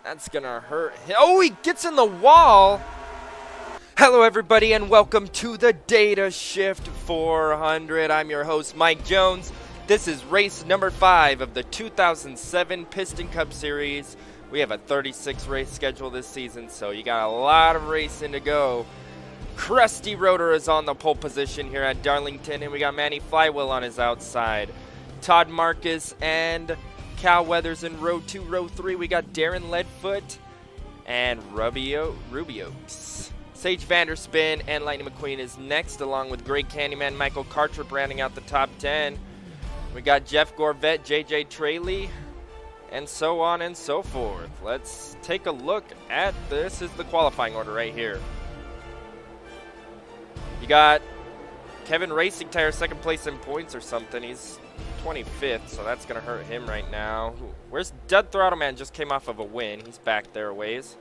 That's gonna hurt. Oh, he gets in the wall. Hello, everybody, and welcome to the Data Shift 400. I'm your host, Mike Jones. This is race number 5 of the 2007 Piston Cup Series. We have a 36 race schedule this season, so you got a lot of racing to go. Krusty Rotor is on the pole position here at Darlington, and we got Manny Flywheel on his outside. Todd Marcus and Cal Weathers in row 2, row 3. We got Darren Leadfoot and Rubios. Sage Vanderspin and Lightning McQueen is next, along with Greg Candyman, Michael Cartrip rounding out the top 10. We got Jeff Gorvette, JJ Traley, and so on and so forth. Let's take a look at this. Is the qualifying order right here. You got Kevin Racing Tire second place in points or something. He's 25th, so that's going to hurt him right now. Where's Dead Throttle Man? Just came off of a win. He's back there a ways.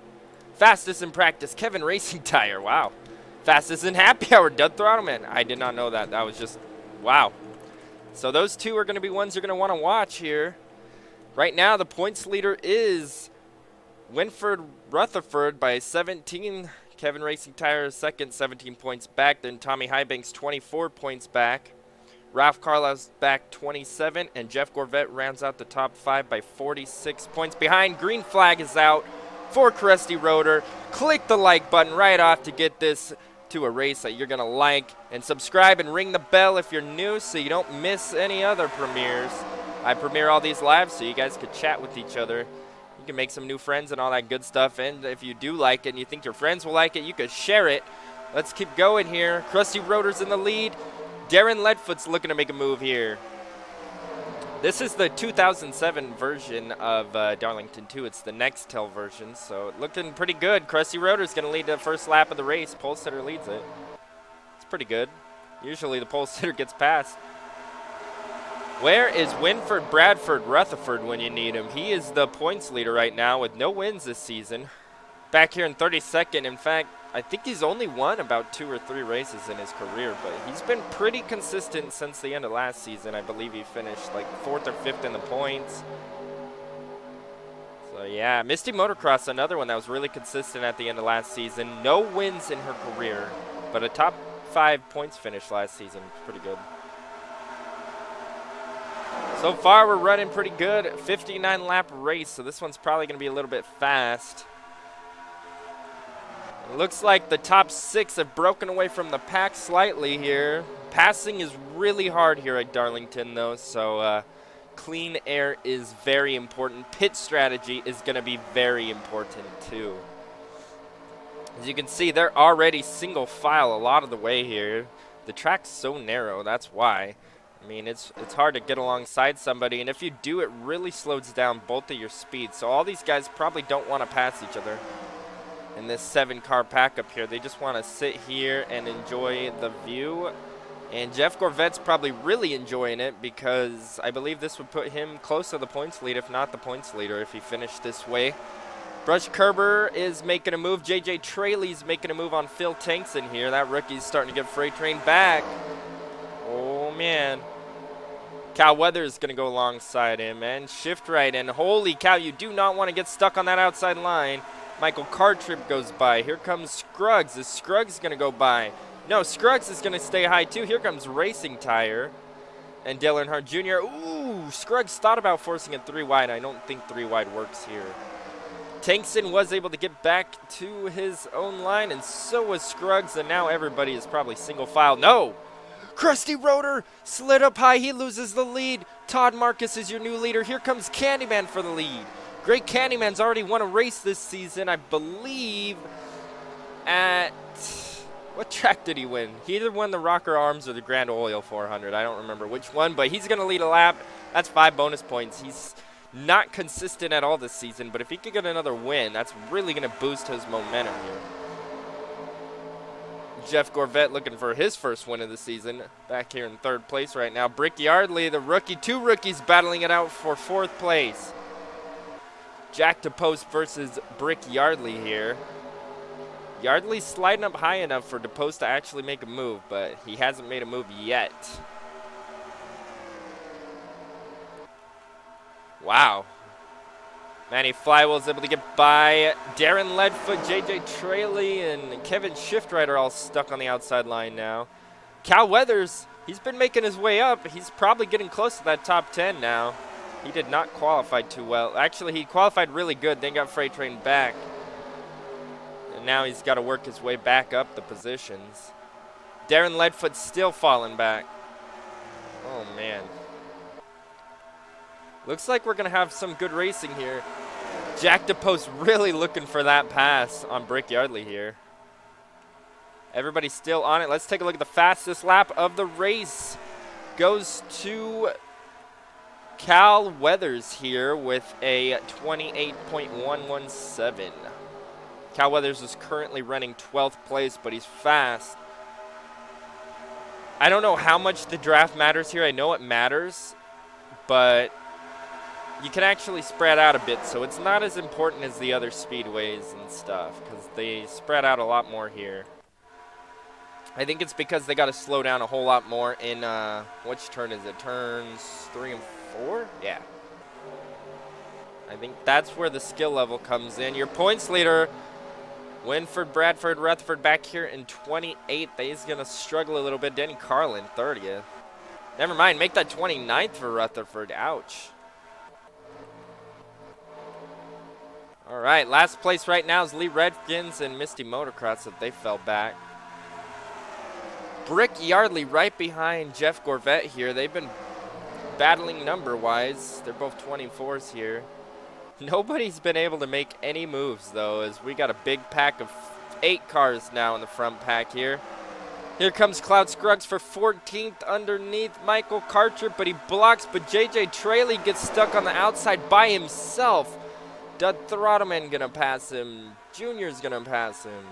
Fastest in practice, Kevin Racing Tire. Wow. Fastest in Happy Hour, Dead Throttle Man. I did not know that. That was just, wow. So those two are going to be ones you're going to want to watch here. Right now, the points leader is Winford Rutherford by 17. Kevin Racing Tire is second, 17 points back. Then Tommy Highbanks, 24 points back. Ralph Carlisle's back 27, and Jeff Gorvette rounds out the top 5 by 46 points behind. Green flag is out for Krusty Rotor. Click the like button right off to get this to a race that you're going to like. And subscribe and ring the bell if you're new so you don't miss any other premieres. I premiere all these live so you guys could chat with each other. You can make some new friends and all that good stuff. And if you do like it and you think your friends will like it, you could share it. Let's keep going here. Krusty Rotor's in the lead. Darren Leadfoot's looking to make a move here. This is the 2007 version of Darlington 2. It's the Nextel version, so looking pretty good. Krusty Rotor's going to lead the first lap of the race. Pole sitter leads it. It's pretty good. Usually the pole sitter gets passed. Where is Winford Bradford Rutherford when you need him? He is the points leader right now with no wins this season. Back here in 32nd. In fact, I think he's only won about 2 or 3 races in his career, but he's been pretty consistent since the end of last season. I believe he finished like 4th or 5th in the points. So yeah, Misty Motocross, another one that was really consistent at the end of last season. No wins in her career, but a top 5 points finish last season. Pretty good. So far, we're running pretty good. 59 lap race, so this one's probably going to be a little bit fast. It looks like the top 6 have broken away from the pack slightly here. Passing is really hard here at Darlington, though, so clean air is very important. Pit strategy is going to be very important, too. As you can see, they're already single file a lot of the way here. The track's so narrow, that's why. I mean, it's hard to get alongside somebody, and if you do, it really slows down both of your speeds. So all these guys probably don't want to pass each other in this 7-car pack up here. They just want to sit here and enjoy the view. And Jeff Gorvette's probably really enjoying it because I believe this would put him close to the points lead, if not the points leader, if he finished this way. Brush Kerber is making a move. JJ Traley's making a move on Phil Tankson here. That rookie's starting to get freight train back. Oh, man. Cal Weathers is going to go alongside him and shift right in. Holy cow, you do not want to get stuck on that outside line. Michael Cartrip goes by. Here comes Scruggs. Is Scruggs going to go by? No, Scruggs is going to stay high too. Here comes Racing Tire and Dale Earnhardt Jr. Ooh, Scruggs thought about forcing it 3 wide. I don't think 3 wide works here. Tankson was able to get back to his own line, and so was Scruggs, and now everybody is probably single file. No! Krusty Rotor slid up high. He loses the lead. Todd Marcus is your new leader. Here comes Candyman for the lead. Great Candyman's already won a race this season, I believe, at... What track did he win? He either won the Rocker Arms or the Grand Oil 400. I don't remember which one, but he's going to lead a lap. That's 5 bonus points. He's not consistent at all this season, but if he could get another win, that's really going to boost his momentum here. Jeff Gorvette looking for his first win of the season. Back here in 3rd place right now. Brick Yardley, the rookie. 2 rookies battling it out for 4th place. Jack DePost versus Brick Yardley here. Yardley's sliding up high enough for DePost to actually make a move, but he hasn't made a move yet. Wow. Manny Flywell's able to get by Darren Leadfoot, J.J. Traley, and Kevin Shiftrider all stuck on the outside line now. Cal Weathers, he's been making his way up. He's probably getting close to that top 10 now. He did not qualify too well. Actually, he qualified really good, then got freight trained back. And now he's got to work his way back up the positions. Darren Leadfoot still falling back. Oh, man. Looks like we're going to have some good racing here. Jack DePost really looking for that pass on Brick Yardley here. Everybody's still on it. Let's take a look at the fastest lap of the race. Goes to Cal Weathers here with a 28.117. Cal Weathers is currently running 12th place, but he's fast. I don't know how much the draft matters here. I know it matters, but you can actually spread out a bit, so it's not as important as the other speedways and stuff, because they spread out a lot more here. I think it's because they got to slow down a whole lot more in, which turn is it? Turns 3 and 4? Yeah. I think that's where the skill level comes in. Your points leader, Winford, Bradford, Rutherford back here in 28th. He's going to struggle a little bit. Denny Carlin, 30th. Never mind, make that 29th for Rutherford. Ouch. All right, last place right now is Lee Redkins and Misty Motocross if they fell back. Brick Yardley right behind Jeff Gorvette here. They've been battling number-wise. They're both 24s here. Nobody's been able to make any moves, though, as we got a big pack of 8 cars now in the front pack here. Here comes Cloud Scruggs for 14th underneath Michael Carter, but he blocks, but J.J. Traley gets stuck on the outside by himself. Dud Throttleman gonna pass him. Junior's gonna pass him.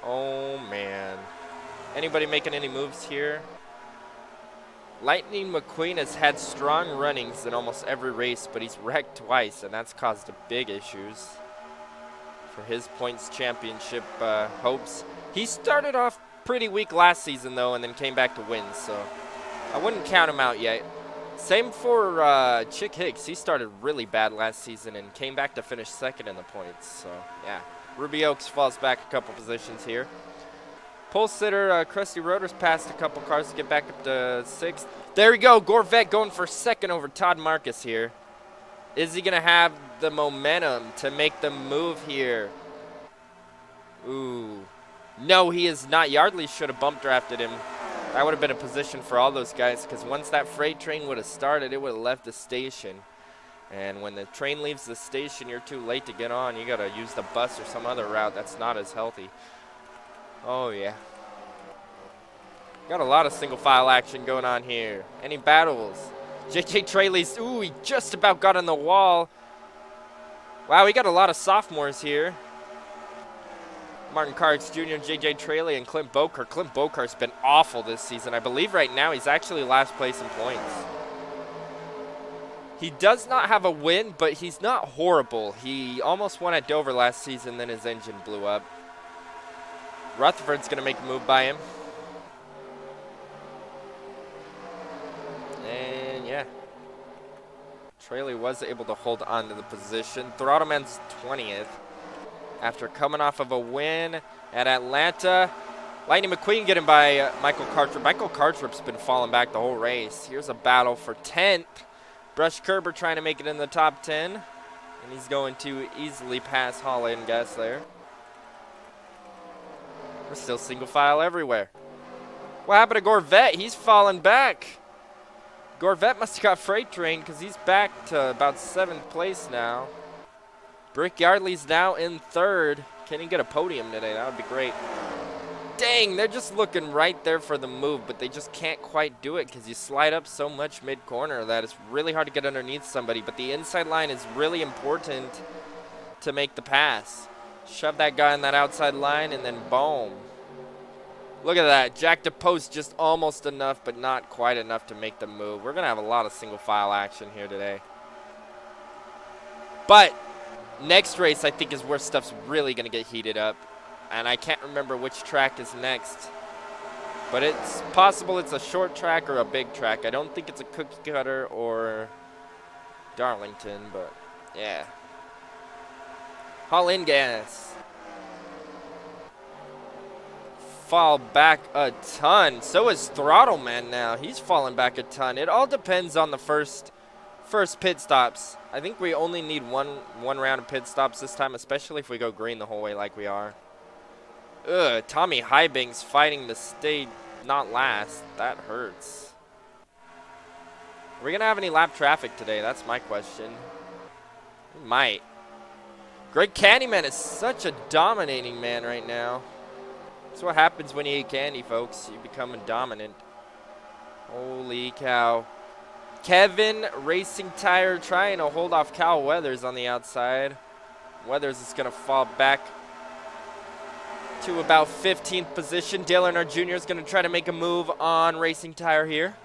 Oh, man. Anybody making any moves here? Lightning McQueen has had strong runnings in almost every race, but he's wrecked twice, and that's caused big issues for his points championship hopes. He started off pretty weak last season, though, and then came back to win, so I wouldn't count him out yet. Same for Chick Hicks. He started really bad last season and came back to finish 2nd in the points. So, yeah. Ruby Oaks falls back a couple positions here. Pole sitter Krusty Rotors passed a couple cars to get back up to 6th. There we go. Gorvette going for 2nd over Todd Marcus here. Is he going to have the momentum to make the move here? Ooh. No, he is not. Yardley should have bump drafted him. That would have been a position for all those guys, because once that freight train would have started, it would have left the station. And when the train leaves the station, you're too late to get on. You got to use the bus or some other route that's not as healthy. Oh, yeah. Got a lot of single file action going on here. Any battles? J.J. Traley's, ooh, he just about got on the wall. Wow, we got a lot of sophomores here. Martin Carts Jr., J.J. Traley, and Clint Bokar. Clint Bokar's been awful this season. I believe right now he's actually last place in points. He does not have a win, but he's not horrible. He almost won at Dover last season, then his engine blew up. Rutherford's going to make a move by him. And, yeah. Traley was able to hold on to the position. Throttleman's 20th. After coming off of a win at Atlanta. Lightning McQueen getting by Michael Cartrip. Michael Cartrip's been falling back the whole race. Here's a battle for 10th. Brush Kerber trying to make it in the top 10. And he's going to easily pass Hall and Guess there. We're still single file everywhere. What happened to Gorvette? He's falling back. Gorvette must have got freight trained because he's back to about 7th place now. Brick Yardley's now in 3rd. Can he get a podium today? That would be great. Dang, they're just looking right there for the move, but they just can't quite do it because you slide up so much mid-corner that it's really hard to get underneath somebody. But the inside line is really important to make the pass. Shove that guy in that outside line, and then boom. Look at that. Jack DePost just almost enough, but not quite enough to make the move. We're going to have a lot of single file action here today. But next race, I think, is where stuff's really going to get heated up. And I can't remember which track is next. But it's possible it's a short track or a big track. I don't think it's a cookie cutter or Darlington, but Yeah. Haul in gas. Fall back a ton. So is Throttleman now. He's falling back a ton. It all depends on the first pit stops. I think we only need one round of pit stops this time, especially if we go green the whole way like we are. Ugh, Tommy Highbanks fighting to stay not last. That hurts. Are we going to have any lap traffic today? That's my question. We might. Greg Candyman is such a dominating man right now. That's what happens when you eat candy, folks. You become a dominant. Holy cow. Kevin Racing Tire trying to hold off Cal Weathers on the outside. Weathers is going to fall back to about 15th position. Dale Earnhardt Jr. is going to try to make a move on Racing Tire here.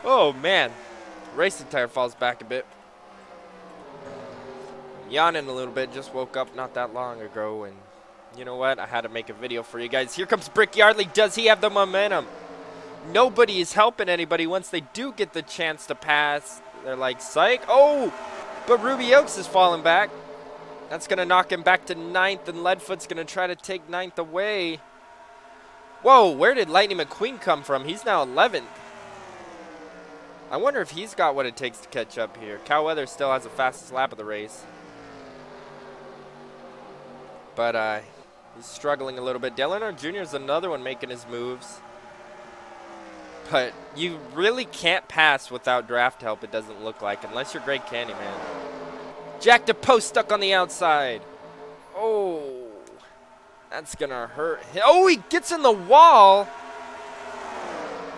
Oh, man. Racing Tire falls back a bit. I'm yawning a little bit. Just woke up not that long ago. And you know what? I had to make a video for you guys. Here comes Brick Yardley. Does he have the momentum? Nobody is helping anybody. Once they do get the chance to pass, they're like, psych. Oh, but Ruby Oaks is falling back. That's going to knock him back to 9th, and Leadfoot's going to try to take 9th away. Whoa, where did Lightning McQueen come from? He's now 11th. I wonder if he's got what it takes to catch up here. Cal Weathers still has the fastest lap of the race. But he's struggling a little bit. Dale Earnhardt Jr. is another one making his moves. But you really can't pass without draft help, it doesn't look like, unless you're Greg Candyman. Jack DePost stuck on the outside. Oh, that's going to hurt. Oh, he gets in the wall.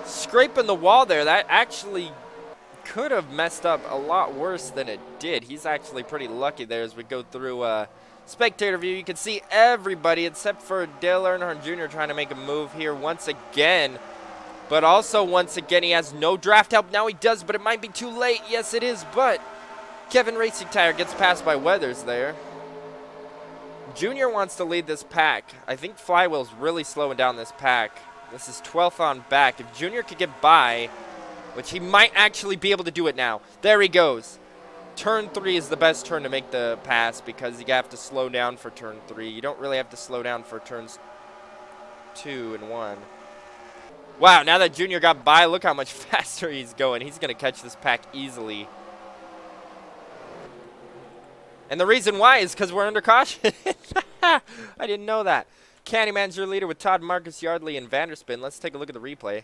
Scraping the wall there. That actually could have messed up a lot worse than it did. He's actually pretty lucky there as we go through spectator view. You can see everybody except for Dale Earnhardt Jr. trying to make a move here once again. But also once again, he has no draft help. Now he does, but it might be too late. Yes, it is, but Kevin Racing Tire gets passed by Weathers there. Junior wants to lead this pack. I think Flywheel's really slowing down this pack. This is 12th on back. If Junior could get by, which he might actually be able to do it now. There he goes. Turn 3 is the best turn to make the pass because you have to slow down for turn 3. You don't really have to slow down for turns 2 and 1. Wow, now that Junior got by, look how much faster he's going. He's going to catch this pack easily. And the reason why is because we're under caution. I didn't know that. Candyman's your leader with Todd, Marcus, Yardley, and Vanderspin. Let's take a look at the replay.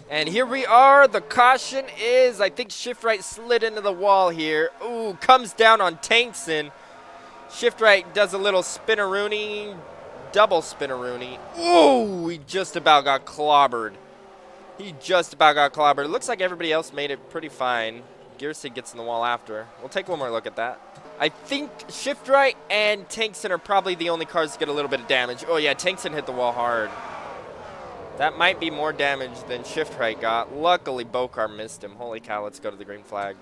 And here we are. The caution is, I think Shift Right slid into the wall here. Ooh, comes down on Tankson. Shift Right does a little spinneroony, double spinneroony. Ooh, he just about got clobbered. He just about got clobbered. It looks like everybody else made it pretty fine. Gearsig gets in the wall after. We'll take one more look at that. I think Shift Right and Tankson are probably the only cars to get a little bit of damage. Oh, yeah, Tankson hit the wall hard. That might be more damage than Shift Right got. Luckily, Bokar missed him. Holy cow, let's go to the green flag.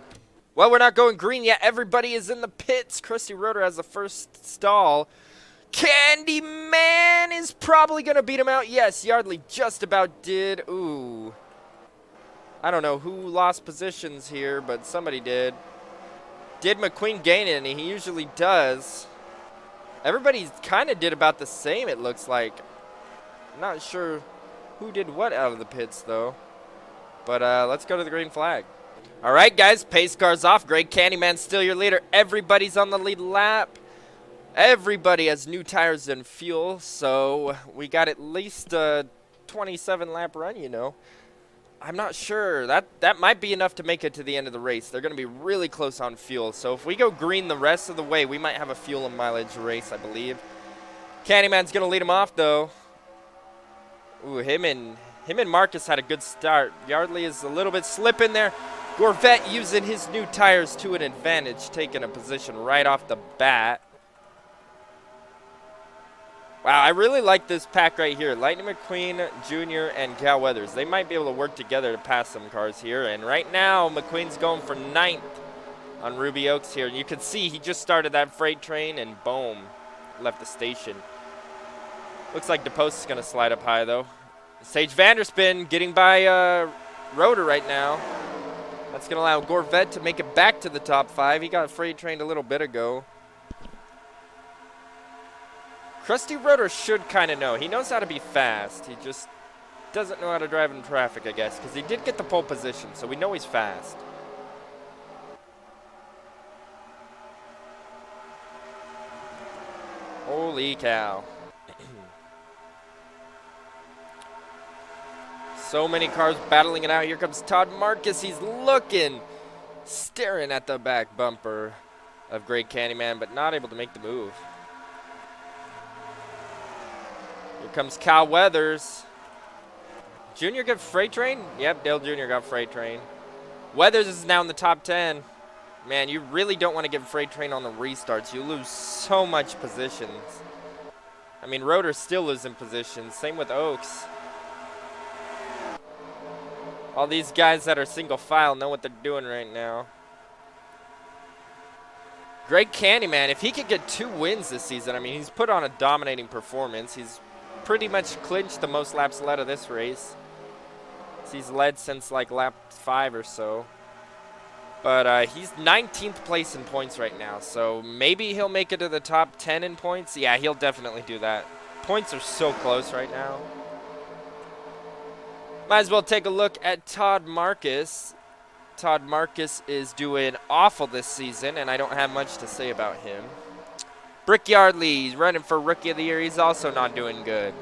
Well, we're not going green yet. Everybody is in the pits. Christy Roeder has the first stall. Candyman is probably going to beat him out. Yes, Yardley just about did. Ooh. I don't know who lost positions here, but somebody did. Did McQueen gain any? He usually does. Everybody kind of did about the same, it looks like. I'm not sure who did what out of the pits, though. But let's go to the green flag. All right, guys, pace car's off. Greg Candyman still your leader. Everybody's on the lead lap. Everybody has new tires and fuel, so we got at least a 27-lap run, you know. I'm not sure. That might be enough to make it to the end of the race. They're going to be really close on fuel. So if we go green the rest of the way, we might have a fuel and mileage race, I believe. Candyman's going to lead him off, though. Ooh, him and Marcus had a good start. Yardley is a little bit slipping there. Gorvette using his new tires to an advantage, taking a position right off the bat. Wow, I really like this pack right here. Lightning McQueen, Jr., and Cal Weathers. They might be able to work together to pass some cars here. And right now, McQueen's going for 9th on Ruby Oaks here. And you can see he just started that freight train and boom, left the station. Looks like DePost is going to slide up high, though. Sage Vanderspin getting by Roeder right now. That's going to allow Gorvet to make it back to the top 5. He got freight trained a little bit ago. Krusty Rotor should kind of know. He knows how to be fast. He just doesn't know how to drive in traffic, I guess, because he did get the pole position, so we know he's fast. Holy cow. So many cars battling it out. Here comes Todd Marcus. He's looking, staring at the back bumper of Great Candyman, but not able to make the move. Here comes Kyle Weathers. Junior get freight train? Yep, Dale Jr. got freight train. Weathers is now in the top 10. Man, you really don't want to get freight train on the restarts. You lose so much positions. I mean, Rotor's still losing positions. Same with Oaks. All these guys that are single file know what they're doing right now. Great Candyman, if he could get 2 wins this season, I mean, he's put on a dominating performance. He's pretty much clinched the most laps led of this race. He's led since like lap 5 or so. But he's 19th place in points right now, so maybe he'll make it to the top 10 in points. Yeah, he'll definitely do that. Points are so close right now. Might as well take a look at Todd Marcus. Todd Marcus is doing awful this season, and I don't have much to say about him. Brick Yardley, he's running for Rookie of the Year. He's also not doing good.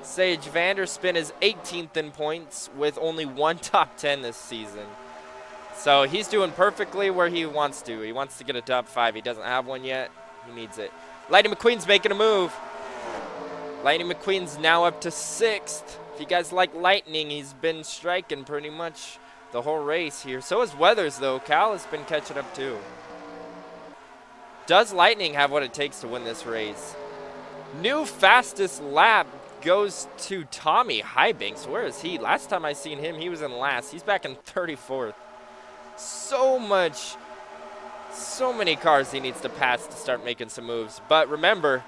Sage Vanderspin is 18th in points with only 1 top 10 this season. So he's doing perfectly where he wants to. He wants to get a top 5. He doesn't have one yet. He needs it. Lightning McQueen's making a move. Lightning McQueen's now up to 6th. If you guys like Lightning, he's been striking pretty much the whole race here. So is Weathers, though. Cal has been catching up, too. Does Lightning have what it takes to win this race? New fastest lap goes to Tommy Highbanks. Where is he? Last time I seen him, he was in last. He's back in 34th. So many cars he needs to pass to start making some moves. But remember,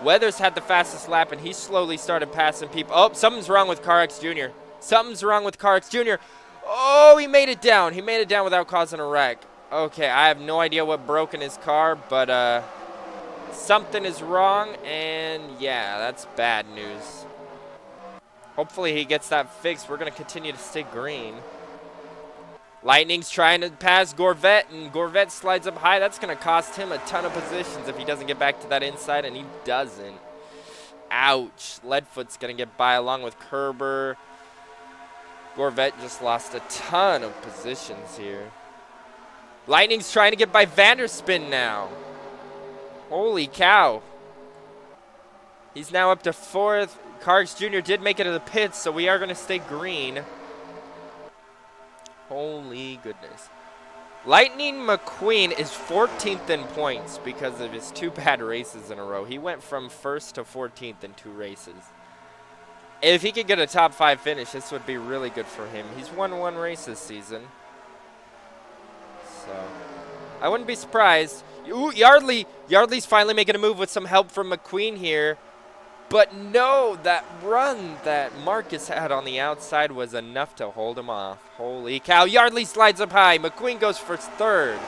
Weathers had the fastest lap, and he slowly started passing people. Oh, something's wrong with CarX Jr. Something's wrong with CarX Jr. Oh, he made it down. He made it down without causing a wreck. Okay, I have no idea what broke in his car, but something is wrong, and yeah, that's bad news. Hopefully he gets that fixed. We're going to continue to stay green. Lightning's trying to pass Gorvet, and Gorvet slides up high. That's going to cost him a ton of positions if he doesn't get back to that inside, and he doesn't. Ouch. Leadfoot's going to get by along with Kerber. Gorvet just lost a ton of positions here. Lightning's trying to get by Vanderspin now. Holy cow. He's now up to 4th. Cargs Jr. did make it to the pits, so we are going to stay green. Holy goodness. Lightning McQueen is 14th in points because of his 2 bad races in a row. He went from 1st to 14th in 2 races. If he could get a top 5 finish, this would be really good for him. He's won 1 race this season. So, I wouldn't be surprised. Ooh, Yardley. Yardley's finally making a move with some help from McQueen here. But no, that run that Marcus had on the outside was enough to hold him off. Holy cow. Yardley slides up high. McQueen goes for 3rd.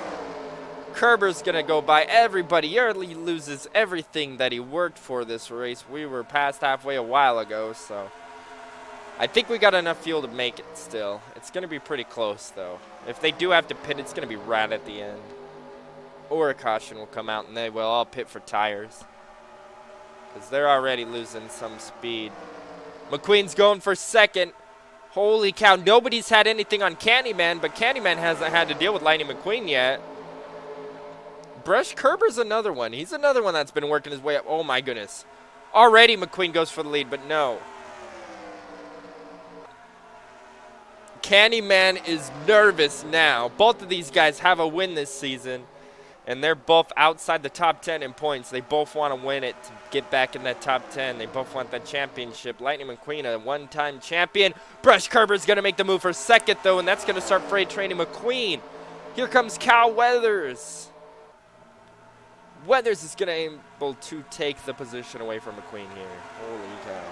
Kerber's going to go by everybody. Yardley loses everything that he worked for this race. We were past halfway a while ago, so I think we got enough fuel to make it still. It's going to be pretty close, though. If they do have to pit, it's going to be right at the end. Or a caution will come out, and they will all pit for tires, because they're already losing some speed. McQueen's going for 2nd. Holy cow, nobody's had anything on Candyman, but Candyman hasn't had to deal with Lightning McQueen yet. Brush Kerber's another one. He's another one that's been working his way up. Oh, my goodness. Already McQueen goes for the lead, but no. Candyman is nervous now. Both of these guys have a win this season, and they're both outside the top 10 in points. They both want to win it to get back in that top 10. They both want that championship. Lightning McQueen, a one-time champion. Brush Kerber's going to make the move for 2nd, though, and that's going to start freight training McQueen. Here comes Cal Weathers. Weathers is going to be able to take the position away from McQueen here. Holy cow.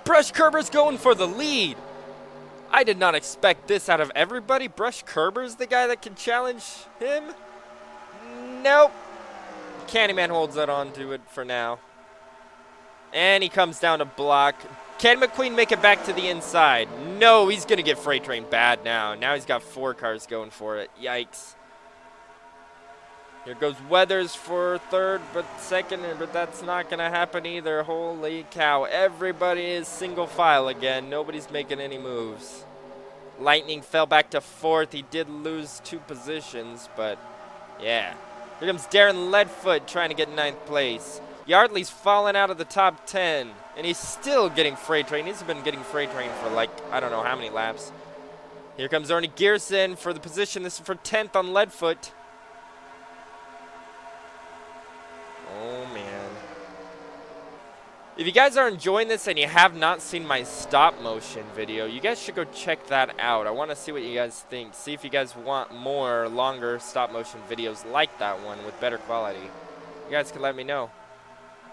Brush Kerber's going for the lead. I did not expect this out of everybody. Brush Kerber's the guy that can challenge him? Nope. Candyman holds that on to it for now. And he comes down to block. Can McQueen make it back to the inside? No, he's going to get freight train bad now. Now he's got 4 cars going for it. Yikes. Here goes Weathers for third, but second, but that's not going to happen either. Holy cow. Everybody is single file again. Nobody's making any moves. Lightning fell back to 4th. He did lose 2 positions, but yeah. Here comes Darren Leadfoot trying to get 9th place. Yardley's fallen out of the top 10, and he's still getting freight train. He's been getting freight train for like, I don't know how many laps. Here comes Ernie Gearson for the position. This is for 10th on Leadfoot. Oh, man. If you guys are enjoying this and you have not seen my stop motion video, you guys should go check that out. I want to see what you guys think. See if you guys want more longer stop motion videos like that one with better quality. You guys can let me know.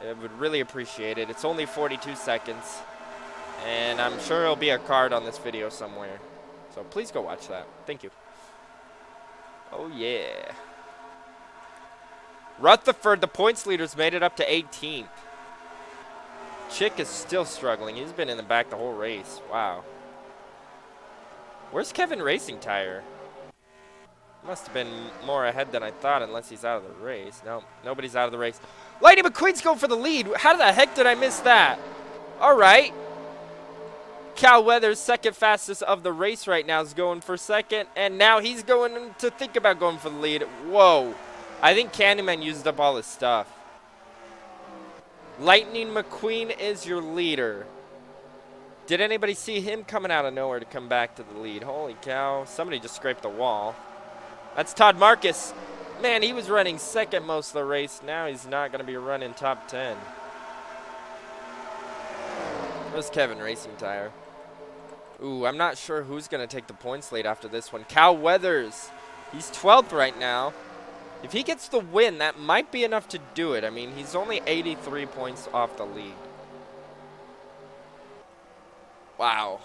I would really appreciate it. It's only 42 seconds. And I'm sure there'll be a card on this video somewhere. So please go watch that. Thank you. Oh, yeah. Rutherford, the points leaders, made it up to 18th. Chick is still struggling. He's been in the back the whole race. Wow. Where's Kevin Racing Tire? Must have been more ahead than I thought, unless he's out of the race. No, nobody's out of the race. Lightning McQueen's going for the lead. How the heck did I miss that? All right. Cal Weathers, second fastest of the race right now, is going for second. And now he's going to think about going for the lead. Whoa. I think Candyman used up all his stuff. Lightning McQueen is your leader. Did anybody see him coming out of nowhere to come back to the lead? Holy cow. Somebody just scraped the wall. That's Todd Marcus. Man, he was running second most of the race. Now he's not going to be running top 10. Where's Kevin Racing Tire? Ooh, I'm not sure who's going to take the points lead after this one. Cal Weathers. He's 12th right now. If he gets the win, that might be enough to do it. I mean, he's only 83 points off the lead. Wow.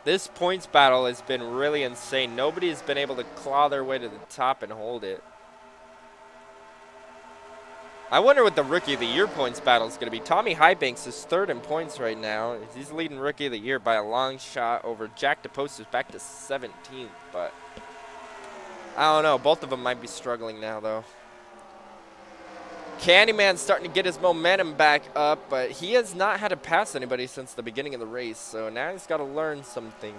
This points battle has been really insane. Nobody has been able to claw their way to the top and hold it. I wonder what the Rookie of the Year points battle is going to be. Tommy Highbanks is 3rd in points right now. He's leading Rookie of the Year by a long shot over Jack DePost, who's back to 17th, but I don't know. Both of them might be struggling now, though. Candyman's starting to get his momentum back up, but he has not had to pass anybody since the beginning of the race, so now he's got to learn some things.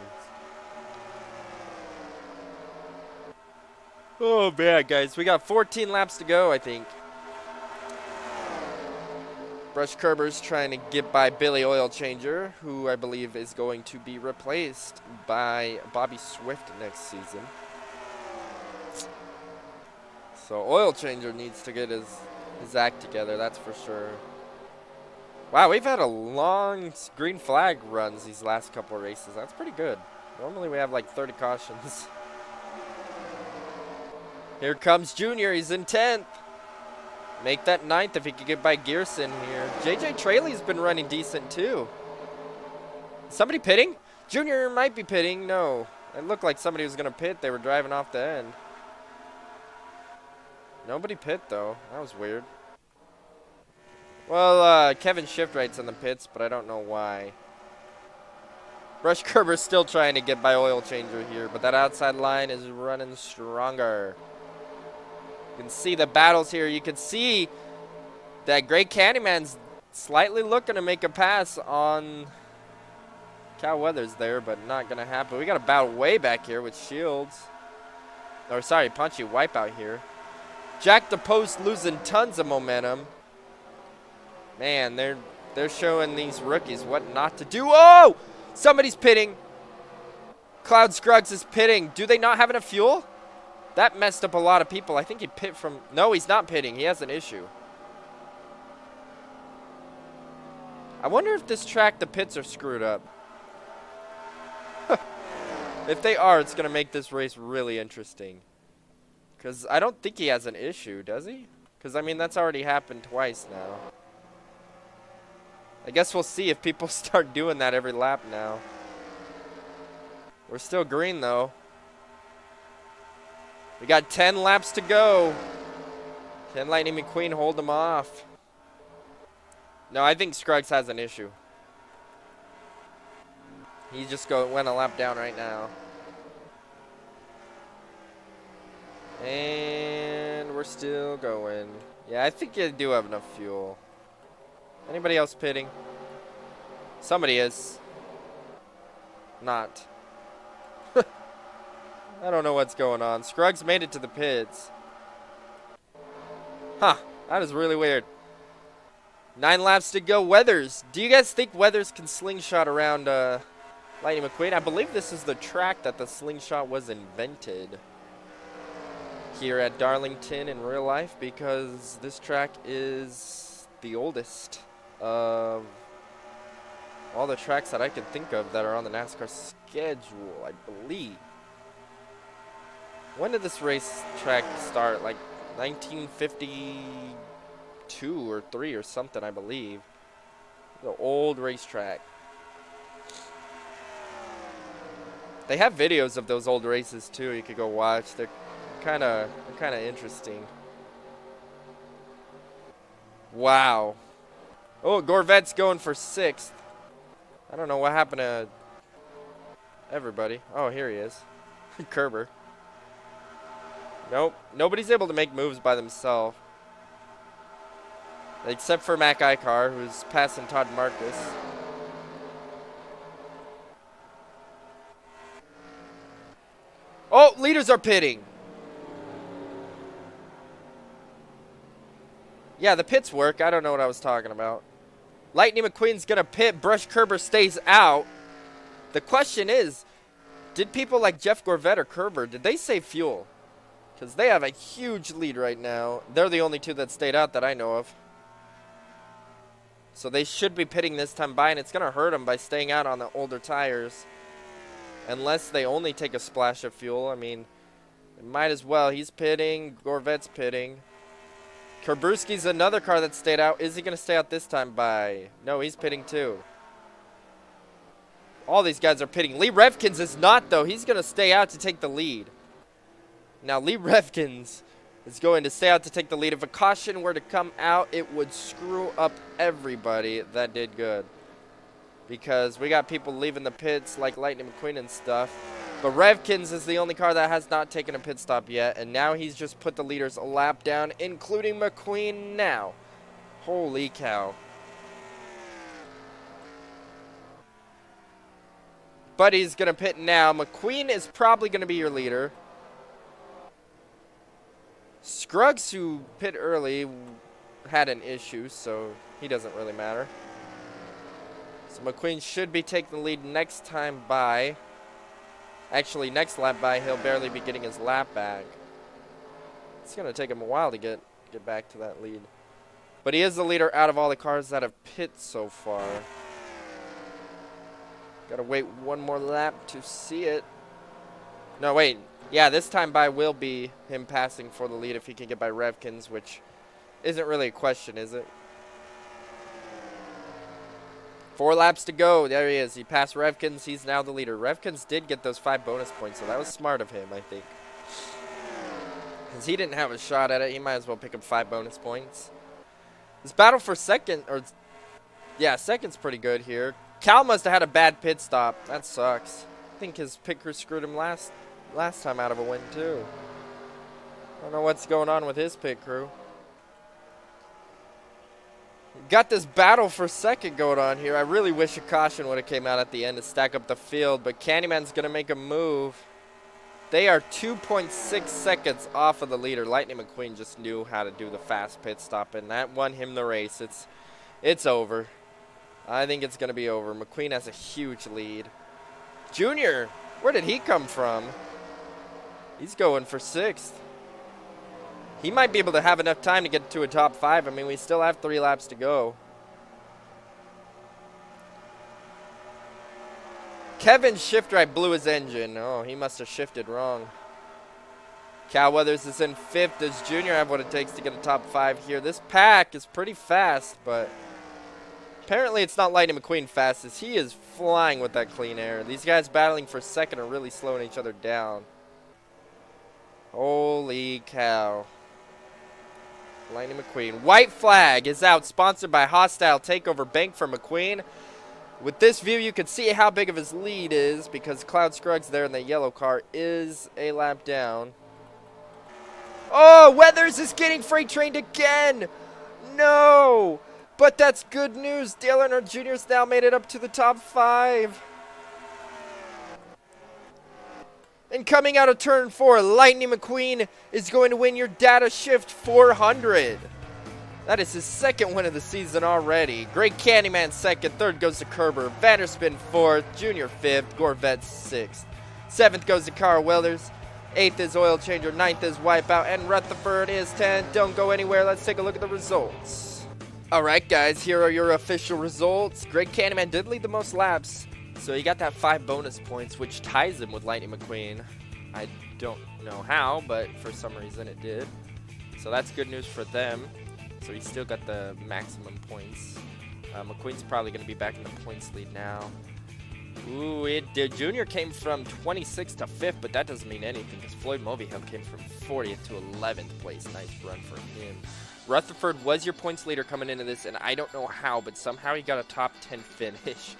Oh, man, guys. We got 14 laps to go, I think. Brush Kerber's trying to get by Billy Oil Changer, who I believe is going to be replaced by Bobby Swift next season. So Oil Changer needs to get his act together, that's for sure. Wow, we've had a long green flag runs these last couple of races. That's pretty good. Normally we have like 30 cautions. Here comes Junior. He's in 10th. Make that 9th if he could get by Gearson here. JJ Traley's been running decent too. Somebody pitting? Junior might be pitting. No. It looked like somebody was going to pit. They were driving off the end. Nobody pit though. That was weird. Well, Kevin Shiftright's in the pits, but I don't know why. Brush Kerber's still trying to get by Oil Changer here, but that outside line is running stronger. You can see the battles here. You can see that Great Candyman's slightly looking to make a pass on Cal Weathers there, but not going to happen. We got a battle way back here with Shields. Or, sorry, Punchy Wipeout here. Jack DePost losing tons of momentum. Man, they're showing these rookies what not to do. Oh! Somebody's pitting. Cloud Scruggs is pitting. Do they not have enough fuel? That messed up a lot of people. I think he pit from... No, he's not pitting. He has an issue. I wonder if this track, the pits are screwed up. If they are, it's going to make this race really interesting. Because I don't think he has an issue, does he? Because, I mean, that's already happened twice now. I guess we'll see if people start doing that every lap now. We're still green, though. We got 10 laps to go. Can Lightning McQueen hold him off? No, I think Scruggs has an issue. He just went a lap down right now. And we're still going. Yeah, I think you do have enough fuel. Anybody else pitting? Somebody is. Not. I don't know what's going on. Scruggs made it to the pits. Huh. That is really weird. 9 laps to go. Weathers. Do you guys think Weathers can slingshot around Lightning McQueen? I believe this is the track that the slingshot was invented here at Darlington in real life, because this track is the oldest of all the tracks that I can think of that are on the NASCAR schedule, I believe. When did this race track start? Like 1952 or 3 or something, I believe. The old racetrack. They have videos of those old races too. You could go watch. They're kind of interesting. Wow. Oh, Gorvette's going for 6th. I don't know what happened to everybody. Oh, here he is. Kerber. Nope. Nobody's able to make moves by themselves. Except for Mac Icar, who's passing Todd Marcus. Oh, leaders are pitting. Yeah, the pits work. I don't know what I was talking about. Lightning McQueen's going to pit. Brush Kerber stays out. The question is, did people like Jeff Gorvette or Kerber, did they save fuel? Because they have a huge lead right now. They're the only 2 that stayed out that I know of. So they should be pitting this time by, and it's going to hurt them by staying out on the older tires. Unless they only take a splash of fuel. I mean, it might as well. He's pitting. Gorvette's pitting. Kerbrewski's another car that stayed out. Is he going to stay out this time by? No, he's pitting too. All these guys are pitting. Lee Revkins is not, though. He's going to stay out to take the lead. Now, Lee Revkins is going to stay out to take the lead. If a caution were to come out, it would screw up everybody that did good. Because we got people leaving the pits like Lightning McQueen and stuff. But Revkins is the only car that has not taken a pit stop yet. And now he's just put the leaders a lap down, including McQueen now. Holy cow. Buddy's going to pit now. McQueen is probably going to be your leader. Scruggs, who pit early, had an issue, so he doesn't really matter. So McQueen should be taking the lead next time by. Actually, next lap by, he'll barely be getting his lap back. It's going to take him a while to get back to that lead. But he is the leader out of all the cars that have pit so far. Got to wait one more lap to see it. No, wait. Yeah, this time by will be him passing for the lead if he can get by Revkins, which isn't really a question, is it? 4 laps to go. There he is. He passed Revkins. He's now the leader. Revkins did get those 5 bonus points, so that was smart of him, I think. Because he didn't have a shot at it. He might as well pick up 5 bonus points. This battle for second, or yeah, second's pretty good here. Cal must have had a bad pit stop. That sucks. I think his pit crew screwed him last time out of a win, too. I don't know what's going on with his pit crew. Got this battle for second going on here. I really wish a caution would have came out at the end to stack up the field, but Candyman's going to make a move. They are 2.6 seconds off of the leader. Lightning McQueen just knew how to do the fast pit stop, and that won him the race. It's over. I think it's going to be over. McQueen has a huge lead. Junior, where did he come from? He's going for 6th. He might be able to have enough time to get to a top 5. I mean, we still have 3 laps to go. Kevin's shift right blew his engine. Oh, he must have shifted wrong. Cal Weathers is in 5th. Does Junior have what it takes to get a top 5 here? This pack is pretty fast, but Apparently it's not Lightning McQueen fastest. He is flying with that clean air. These guys battling for second are really slowing each other down. Holy cow. Lightning McQueen. White flag is out, sponsored by Hostile Takeover Bank for McQueen. With this view, you can see how big of his lead is because Cloud Scruggs there in the yellow car is a lap down. Oh, Weathers is getting freight trained again. No. But that's good news. Dale Earnhardt Jr.'s now made it up to the top 5. And coming out of turn 4, Lightning McQueen is going to win your Data Shift 400. That is his second win of the season already. Great Candyman second, third goes to Kerber, Vanderspin fourth, Junior fifth, Gorvette sixth. Seventh goes to Carl Weathers, eighth is Oil Changer, ninth is Wipeout, and Rutherford is 10th. Don't go anywhere, let's take a look at the results. Alright guys, here are your official results. Great Candyman did lead the most laps, so he got that 5 bonus points, which ties him with Lightning McQueen. I don't know how, but for some reason it did. So that's good news for them. So he's still got the maximum points. McQueen's probably going to be back in the points lead now. Ooh, Junior came from 26th to 5th, but that doesn't mean anything because Floyd Mulvihill came from 40th to 11th place. Nice run for him. Rutherford was your points leader coming into this, and I don't know how, but somehow he got a top 10 finish.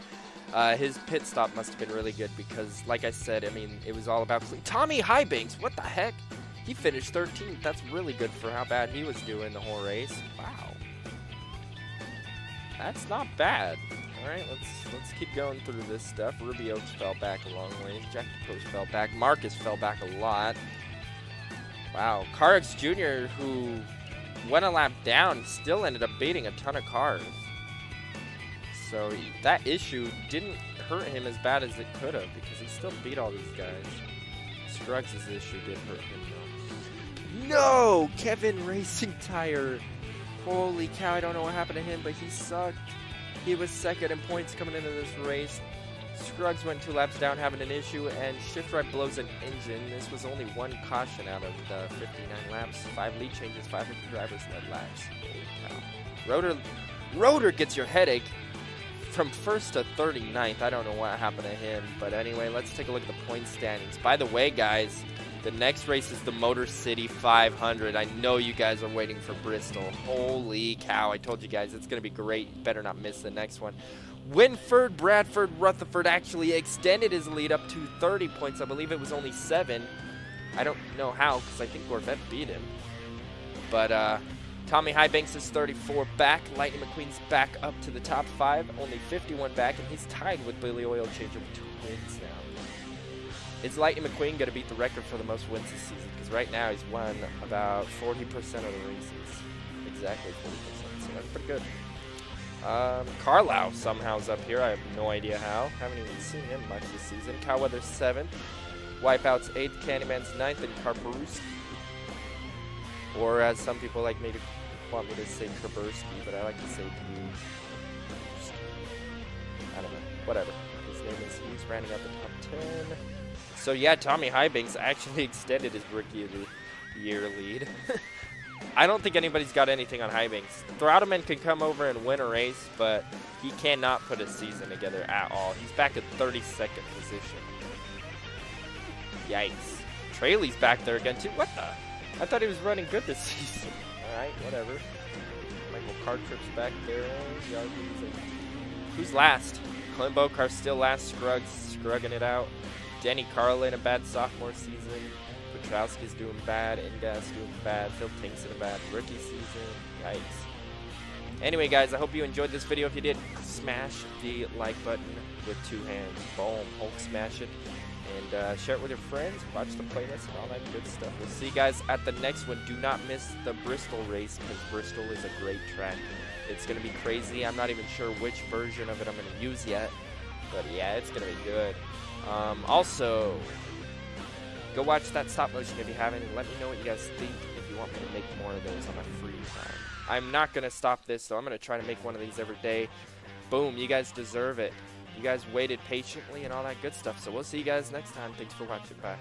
His pit stop must have been really good because, like I said, I mean, it was all about Tommy Highbanks. What the heck? He finished 13th. That's really good for how bad he was doing the whole race. Wow. That's not bad. All right, let's keep going through this stuff. Ruby Oaks fell back a long ways. Jack DePost fell back. Marcus fell back a lot. Wow. Carx Jr., who went a lap down, still ended up beating a ton of cars. So that issue didn't hurt him as bad as it could have because he still beat all these guys. Scruggs' issue did hurt him though. No! Kevin Racing Tire. Holy cow, I don't know what happened to him, but he sucked. He was second in points coming into this race. Scruggs went 2 laps down having an issue, and Shift Right blows an engine. This was only 1 caution out of the 59 laps. 5 lead changes, 5 drivers led laps. Holy cow. Rotor gets your headache. From 1st to 39th, I don't know what happened to him. But anyway, let's take a look at the point standings. By the way, guys, the next race is the Motor City 500. I know you guys are waiting for Bristol. Holy cow, I told you guys, it's going to be great. You better not miss the next one. Winford, Bradford, Rutherford actually extended his lead up to 30 points. I believe it was only 7. I don't know how, because I think Gorvette beat him. But, Tommy Highbanks is 34 back. Lightning McQueen's back up to the top 5. Only 51 back, and he's tied with Billy Oil Changer with 2 wins now. Is Lightning McQueen going to beat the record for the most wins this season? Because right now he's won about 40% of the races. Exactly 40%, so that's pretty good. Carlisle somehow's up here. I have no idea how. Haven't even seen him much this season. Cowweather's 7th. Wipeout's 8th. Candyman's 9th. And Karperuski. Or as some people like me to want me to say Kerbersky, but I like to say Kerbersky. I don't know. Whatever. His name is, he's rounding out the top 10. So yeah, Tommy Highbanks actually extended his Rookie of the Year lead. I don't think anybody's got anything on Highbanks. Throtterman can come over and win a race, but he cannot put a season together at all. He's back at 32nd position. Yikes. Traley's back there again too. What the? I thought he was running good this season. Alright, whatever. Michael Cartrip's back there. Who's last? Clint Bocar's still last. Scruggs scrugging it out. Denny Carlin, a bad sophomore season. Petrowski's doing bad. Ingas doing bad. Phil Tink's in a bad rookie season. Yikes. Anyway, guys, I hope you enjoyed this video. If you did, smash the like button with 2 hands. Boom. Hulk smash it. And share it with your friends. Watch the playlist and all that good stuff. We'll see you guys at the next one. Do not miss the Bristol race because Bristol is a great track. It's going to be crazy. I'm not even sure which version of it I'm going to use yet. But yeah, it's going to be good. Also, go watch that stop motion if you haven't, and let me know what you guys think if you want me to make more of those on my free time. I'm not going to stop this, so I'm going to try to make one of these every day. Boom, you guys deserve it. You guys waited patiently and all that good stuff, so we'll see you guys next time. Thanks for watching. Bye.